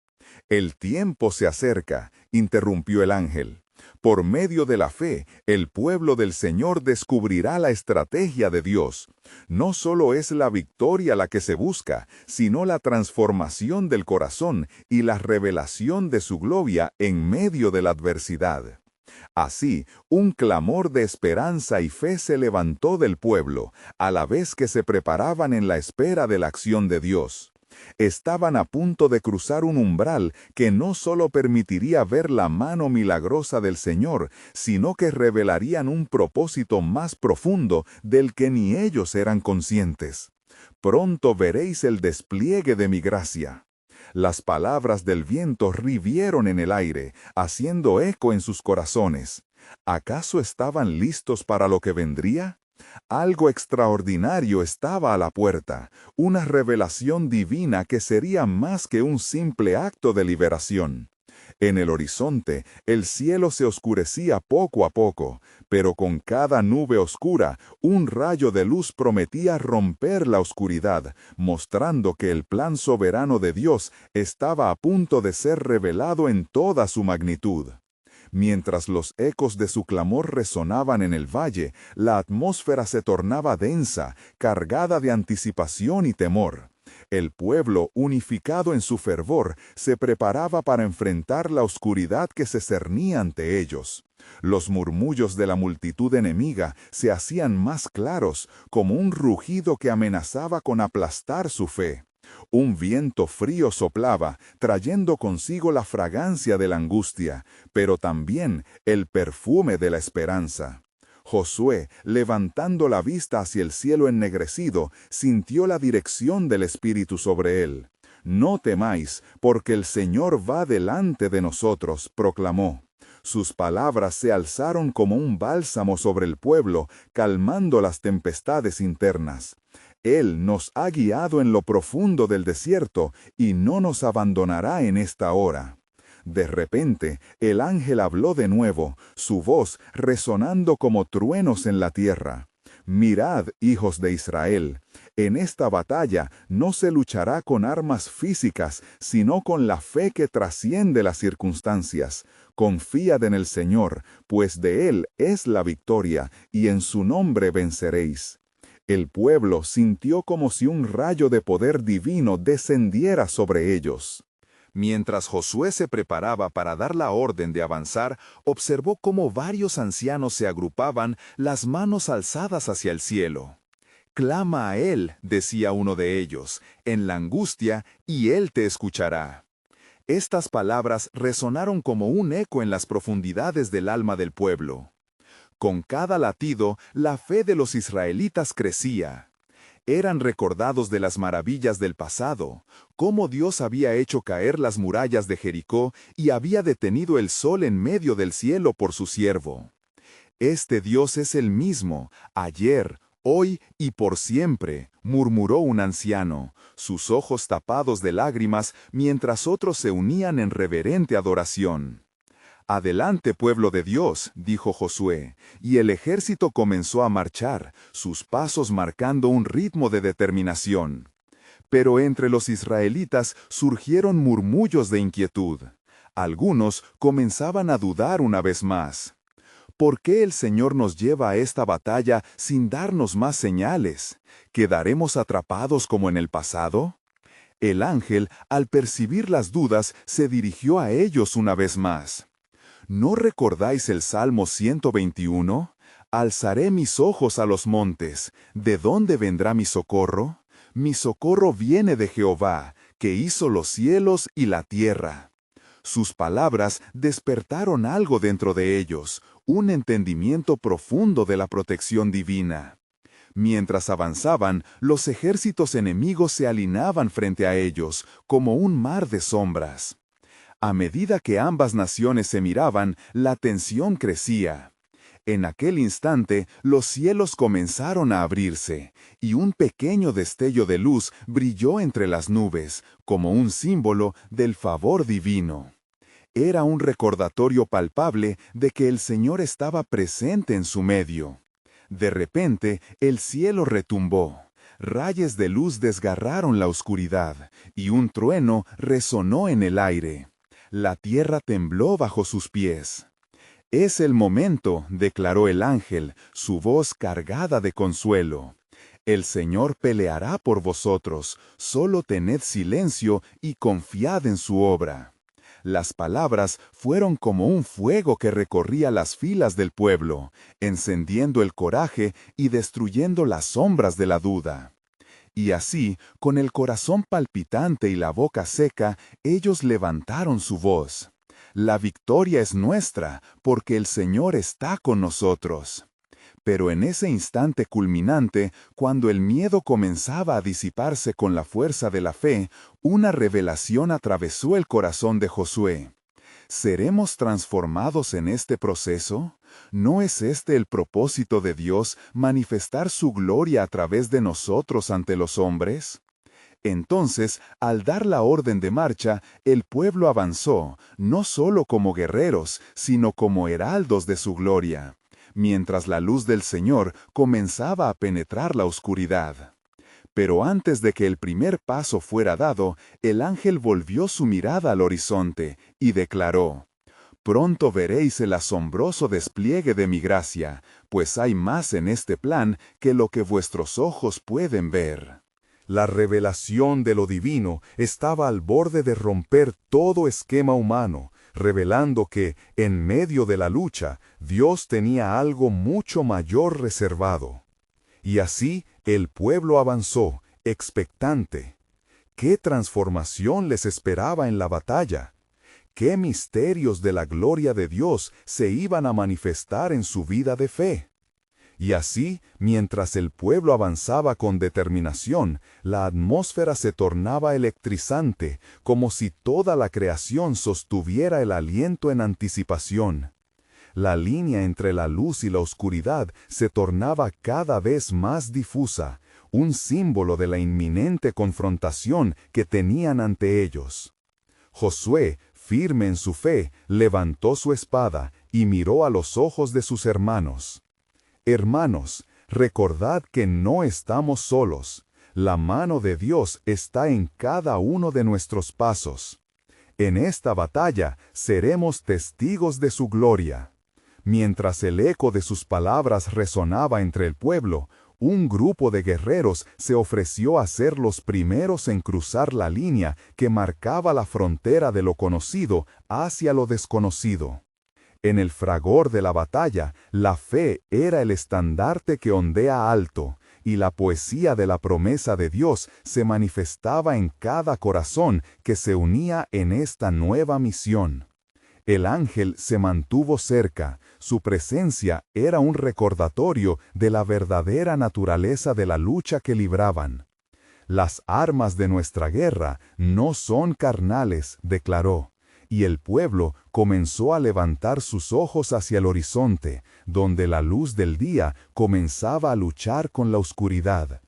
«El tiempo se acerca», interrumpió el ángel. «Por medio de la fe, el pueblo del Señor descubrirá la estrategia de Dios. No solo es la victoria la que se busca, sino la transformación del corazón y la revelación de su gloria en medio de la adversidad». Así, un clamor de esperanza y fe se levantó del pueblo, a la vez que se preparaban en la espera de la acción de Dios. Estaban a punto de cruzar un umbral que no solo permitiría ver la mano milagrosa del Señor, sino que revelarían un propósito más profundo del que ni ellos eran conscientes. «Pronto veréis el despliegue de mi gracia». Las palabras del viento rivieron en el aire, haciendo eco en sus corazones. ¿Acaso estaban listos para lo que vendría? Algo extraordinario estaba a la puerta, una revelación divina que sería más que un simple acto de liberación. En el horizonte, el cielo se oscurecía poco a poco, pero con cada nube oscura, un rayo de luz prometía romper la oscuridad, mostrando que el plan soberano de Dios estaba a punto de ser revelado en toda su magnitud. Mientras los ecos de su clamor resonaban en el valle, la atmósfera se tornaba densa, cargada de anticipación y temor. El pueblo, unificado en su fervor, se preparaba para enfrentar la oscuridad que se cernía ante ellos. Los murmullos de la multitud enemiga se hacían más claros, como un rugido que amenazaba con aplastar su fe. Un viento frío soplaba, trayendo consigo la fragancia de la angustia, pero también el perfume de la esperanza. Josué, levantando la vista hacia el cielo ennegrecido, sintió la dirección del Espíritu sobre él. «No temáis, porque el Señor va delante de nosotros», proclamó. Sus palabras se alzaron como un bálsamo sobre el pueblo, calmando las tempestades internas. Él nos ha guiado en lo profundo del desierto y no nos abandonará en esta hora. De repente, el ángel habló de nuevo, su voz resonando como truenos en la tierra. «Mirad, hijos de Israel, en esta batalla no se luchará con armas físicas, sino con la fe que trasciende las circunstancias. Confiad en el Señor, pues de Él es la victoria, y en su nombre venceréis». El pueblo sintió como si un rayo de poder divino descendiera sobre ellos. Mientras Josué se preparaba para dar la orden de avanzar, observó cómo varios ancianos se agrupaban, las manos alzadas hacia el cielo. «Clama a Él», decía uno de ellos, «en la angustia, y Él te escuchará». Estas palabras resonaron como un eco en las profundidades del alma del pueblo. Con cada latido, la fe de los israelitas crecía. Eran recordados de las maravillas del pasado, cómo Dios había hecho caer las murallas de Jericó y había detenido el sol en medio del cielo por su siervo. «Este Dios es el mismo, ayer, hoy y por siempre», murmuró un anciano, sus ojos tapados de lágrimas mientras otros se unían en reverente adoración. «Adelante, pueblo de Dios», dijo Josué, y el ejército comenzó a marchar, sus pasos marcando un ritmo de determinación. Pero entre los israelitas surgieron murmullos de inquietud. Algunos comenzaban a dudar una vez más. ¿Por qué el Señor nos lleva a esta batalla sin darnos más señales? ¿Quedaremos atrapados como en el pasado? El ángel, al percibir las dudas, se dirigió a ellos una vez más. ¿No recordáis el Salmo 121? «Alzaré mis ojos a los montes. ¿De dónde vendrá mi socorro? Mi socorro viene de Jehová, que hizo los cielos y la tierra». Sus palabras despertaron algo dentro de ellos, un entendimiento profundo de la protección divina. Mientras avanzaban, los ejércitos enemigos se alineaban frente a ellos, como un mar de sombras. A medida que ambas naciones se miraban, la tensión crecía. En aquel instante, los cielos comenzaron a abrirse, y un pequeño destello de luz brilló entre las nubes, como un símbolo del favor divino. Era un recordatorio palpable de que el Señor estaba presente en su medio. De repente, el cielo retumbó. Rayos de luz desgarraron la oscuridad, y un trueno resonó en el aire. La tierra tembló bajo sus pies. «Es el momento», declaró el ángel, su voz cargada de consuelo. «El Señor peleará por vosotros, solo tened silencio y confiad en su obra». Las palabras fueron como un fuego que recorría las filas del pueblo, encendiendo el coraje y destruyendo las sombras de la duda. Y así, con el corazón palpitante y la boca seca, ellos levantaron su voz. «La victoria es nuestra, porque el Señor está con nosotros». Pero en ese instante culminante, cuando el miedo comenzaba a disiparse con la fuerza de la fe, una revelación atravesó el corazón de Josué. ¿Seremos transformados en este proceso? ¿No es este el propósito de Dios, manifestar su gloria a través de nosotros ante los hombres? Entonces, al dar la orden de marcha, el pueblo avanzó, no solo como guerreros, sino como heraldos de su gloria, mientras la luz del Señor comenzaba a penetrar la oscuridad. Pero antes de que el primer paso fuera dado, el ángel volvió su mirada al horizonte y declaró: «Pronto veréis el asombroso despliegue de mi gracia, pues hay más en este plan que lo que vuestros ojos pueden ver». La revelación de lo divino estaba al borde de romper todo esquema humano, revelando que, en medio de la lucha, Dios tenía algo mucho mayor reservado. Y así el pueblo avanzó, expectante. ¿Qué transformación les esperaba en la batalla? ¿Qué misterios de la gloria de Dios se iban a manifestar en su vida de fe? Y así, mientras el pueblo avanzaba con determinación, la atmósfera se tornaba electrizante, como si toda la creación sostuviera el aliento en anticipación. La línea entre la luz y la oscuridad se tornaba cada vez más difusa, un símbolo de la inminente confrontación que tenían ante ellos. Josué, firme en su fe, levantó su espada y miró a los ojos de sus hermanos. «Hermanos, recordad que no estamos solos. La mano de Dios está en cada uno de nuestros pasos. En esta batalla seremos testigos de su gloria». Mientras el eco de sus palabras resonaba entre el pueblo, un grupo de guerreros se ofreció a ser los primeros en cruzar la línea que marcaba la frontera de lo conocido hacia lo desconocido. En el fragor de la batalla, la fe era el estandarte que ondea alto, y la poesía de la promesa de Dios se manifestaba en cada corazón que se unía en esta nueva misión. El ángel se mantuvo cerca, su presencia era un recordatorio de la verdadera naturaleza de la lucha que libraban. «Las armas de nuestra guerra no son carnales», declaró. Y el pueblo comenzó a levantar sus ojos hacia el horizonte, donde la luz del día comenzaba a luchar con la oscuridad.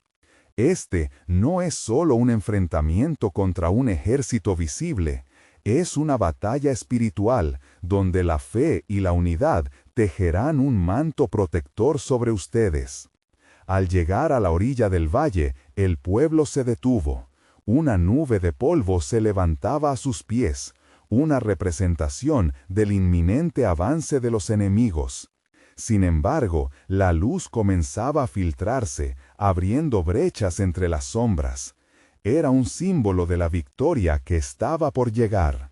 Este no es solo un enfrentamiento contra un ejército visible, es una batalla espiritual, donde la fe y la unidad tejerán un manto protector sobre ustedes. Al llegar a la orilla del valle, el pueblo se detuvo. Una nube de polvo se levantaba a sus pies, una representación del inminente avance de los enemigos. Sin embargo, la luz comenzaba a filtrarse, abriendo brechas entre las sombras. Era un símbolo de la victoria que estaba por llegar.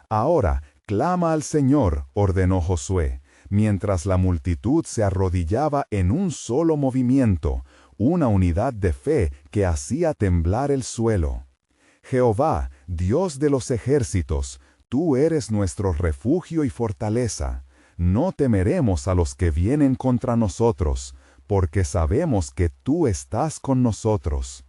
«Ahora, clama al Señor», ordenó Josué, mientras la multitud se arrodillaba en un solo movimiento, una unidad de fe que hacía temblar el suelo. «Jehová, Dios de los ejércitos, tú eres nuestro refugio y fortaleza. No temeremos a los que vienen contra nosotros, porque sabemos que tú estás con nosotros.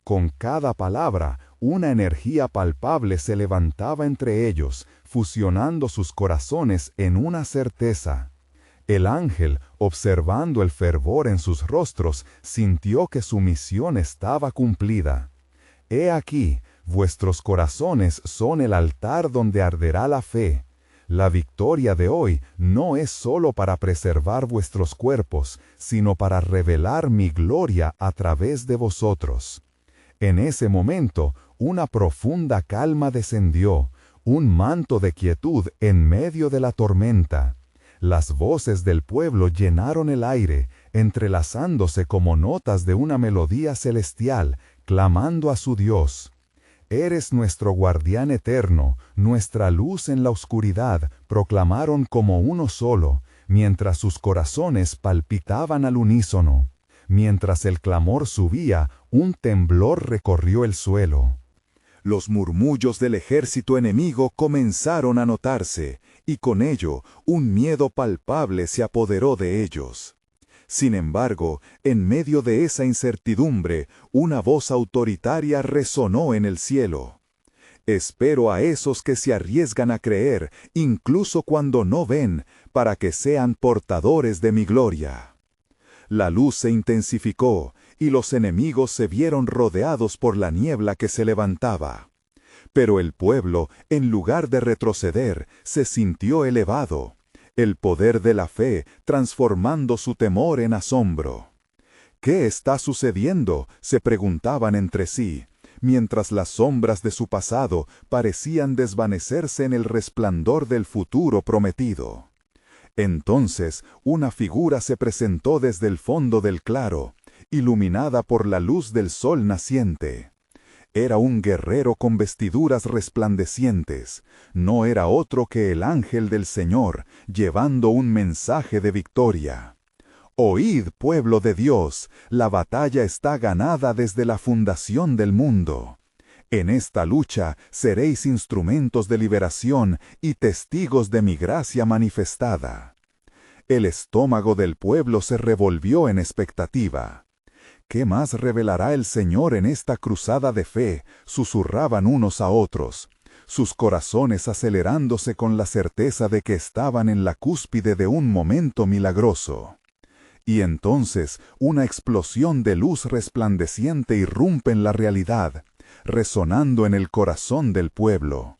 Con cada palabra, una energía palpable se levantaba entre ellos, fusionando sus corazones en una certeza. El ángel, observando el fervor en sus rostros, sintió que su misión estaba cumplida. He aquí, vuestros corazones son el altar donde arderá la fe. La victoria de hoy no es solo para preservar vuestros cuerpos, sino para revelar mi gloria a través de vosotros. En ese momento, una profunda calma descendió, un manto de quietud en medio de la tormenta. Las voces del pueblo llenaron el aire, entrelazándose como notas de una melodía celestial, clamando a su Dios. Eres nuestro guardián eterno, nuestra luz en la oscuridad, proclamaron como uno solo, mientras sus corazones palpitaban al unísono. Mientras el clamor subía, un temblor recorrió el suelo. Los murmullos del ejército enemigo comenzaron a notarse, y con ello un miedo palpable se apoderó de ellos. Sin embargo, en medio de esa incertidumbre, una voz autoritaria resonó en el cielo. Espero a esos que se arriesgan a creer, incluso cuando no ven, para que sean portadores de mi gloria. La luz se intensificó, y los enemigos se vieron rodeados por la niebla que se levantaba. Pero el pueblo, en lugar de retroceder, se sintió elevado, el poder de la fe transformando su temor en asombro. ¿Qué está sucediendo?, se preguntaban entre sí, mientras las sombras de su pasado parecían desvanecerse en el resplandor del futuro prometido. Entonces una figura se presentó desde el fondo del claro, iluminada por la luz del sol naciente. Era un guerrero con vestiduras resplandecientes, no era otro que el ángel del Señor, llevando un mensaje de victoria. Oíd, pueblo de Dios, la batalla está ganada desde la fundación del mundo. En esta lucha seréis instrumentos de liberación y testigos de mi gracia manifestada. El estómago del pueblo se revolvió en expectativa. ¿Qué más revelará el Señor en esta cruzada de fe?, susurraban unos a otros, sus corazones acelerándose con la certeza de que estaban en la cúspide de un momento milagroso. Y entonces una explosión de luz resplandeciente irrumpe en la realidad, resonando en el corazón del pueblo.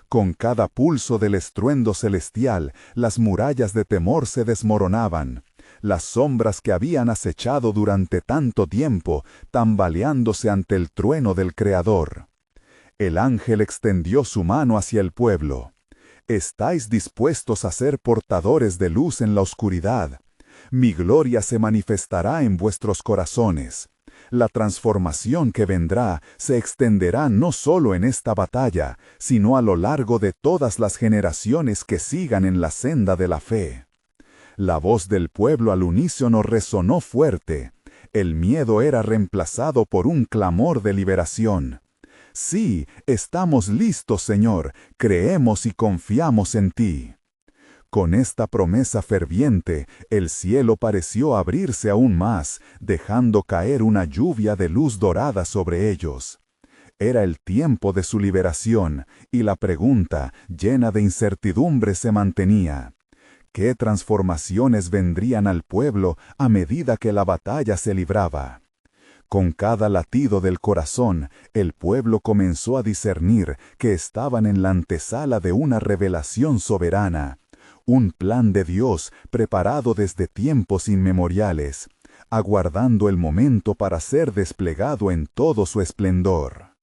Con cada pulso del estruendo celestial, las murallas de temor se desmoronaban, las sombras que habían acechado durante tanto tiempo, tambaleándose ante el trueno del Creador. El ángel extendió su mano hacia el pueblo. ¿Estáis dispuestos a ser portadores de luz en la oscuridad? Mi gloria se manifestará en vuestros corazones. La transformación que vendrá se extenderá no solo en esta batalla, sino a lo largo de todas las generaciones que sigan en la senda de la fe. La voz del pueblo al unísono resonó fuerte. El miedo era reemplazado por un clamor de liberación. Sí, estamos listos, Señor, creemos y confiamos en ti. Con esta promesa ferviente, el cielo pareció abrirse aún más, dejando caer una lluvia de luz dorada sobre ellos. Era el tiempo de su liberación, y la pregunta, llena de incertidumbre, se mantenía. ¿Qué transformaciones vendrían al pueblo a medida que la batalla se libraba? Con cada latido del corazón, el pueblo comenzó a discernir que estaban en la antesala de una revelación soberana. Un plan de Dios preparado desde tiempos inmemoriales, aguardando el momento para ser desplegado en todo su esplendor.